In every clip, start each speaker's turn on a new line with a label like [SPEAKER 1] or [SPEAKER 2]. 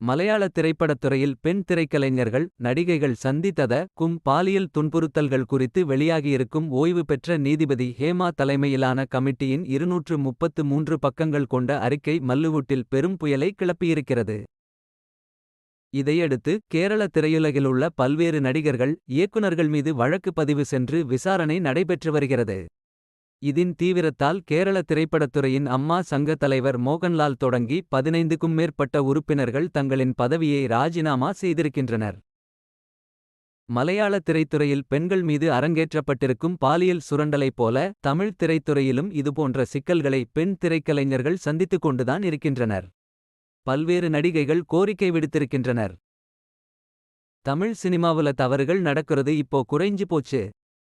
[SPEAKER 1] மலையாள திரைப்படத்துறையில் பெண் திரைக்கலைஞர்கள் நடிகைகள் சந்தித்தத பாலியல் துன்புறுத்தல்கள் குறித்து வெளியாகியிருக்கும் ஓய்வு பெற்ற நீதிபதி ஹேமா தலைமையிலான கமிட்டியின் 233 பக்கங்கள் கொண்ட அறிக்கை மல்லுவுட்டில் பெரும் புயலை கிளப்பியிருக்கிறது. இதையடுத்து கேரள திரையுலகிலுள்ள பல்வேறு நடிகர்கள் இயக்குனர்கள் மீது வழக்கு பதிவு சென்று விசாரணை நடைபெற்று வருகிறது. இதின் தீவிரத்தால் கேரள திரைப்படத்துறையின் அம்மா சங்க தலைவர் மோகன்லால் தொடங்கி 15க்கும் மேற்பட்ட உறுப்பினர்கள் தங்களின் பதவியை ராஜினாமா செய்திருக்கின்றனர். மலையாள திரைத்துறையில் பெண்கள் மீது அரங்கேற்றப்பட்டிருக்கும் பாலியல் சுரண்டலைப் போல தமிழ் திரைத்துறையிலும் இதுபோன்ற சிக்கல்களை பெண் திரைக்கலைஞர்கள் சந்தித்துக் கொண்டுதான் இருக்கின்றனர். பல்வேறு நடிகைகள் கோரிக்கை விடுத்திருக்கின்றனர். தமிழ் சினிமாவுல தவறுகள் நடக்கிறது இப்போ குறைஞ்சு போச்சு.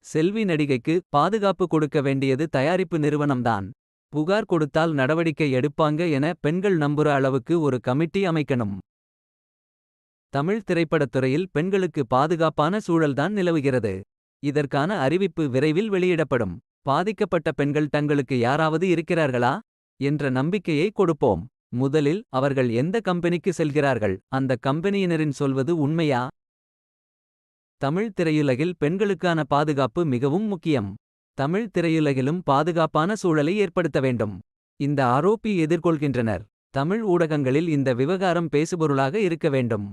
[SPEAKER 1] செல்வி நடிகைக்கு பாதுகாப்பு கொடுக்க வேண்டியது தயாரிப்பு நிறுவனம்தான். புகார் கொடுத்தால் நடவடிக்கை எடுப்பாங்க என பெண்கள் நம்புற அளவுக்கு ஒரு கமிட்டி அமைக்கணும். தமிழ் திரைப்படத்துறையில் பெண்களுக்கு பாதுகாப்பான சூழல்தான் நிலவுகிறது. இதற்கான அறிவிப்பு விரைவில் வெளியிடப்படும். பாதிக்கப்பட்ட பெண்கள் தங்களுக்கு யாராவது இருக்கிறார்களா என்ற நம்பிக்கையை கொடுப்போம். முதலில் அவர்கள் எந்த கம்பெனிக்கு செல்கிறார்கள், அந்த கம்பெனியினரின் சொல்வது உண்மையா? தமிழ் திரையுலகில் பெண்களுக்கான பாதுகாப்பு மிகவும் முக்கியம். தமிழ் திரையுலகிலும் பாதுகாப்பான சூழலை ஏற்படுத்த வேண்டும். இந்த ஆரோப்பி எதிர்கொள்கின்றனர். தமிழ் ஊடகங்களில் இந்த விவகாரம் பேசுபொருளாக இருக்க வேண்டும்.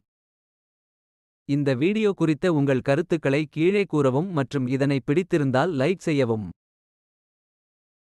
[SPEAKER 1] இந்த வீடியோ குறித்த உங்கள் கருத்துக்களை கீழே கூறவும் மற்றும் இதனை பிடித்திருந்தால் லைக் செய்யவும்.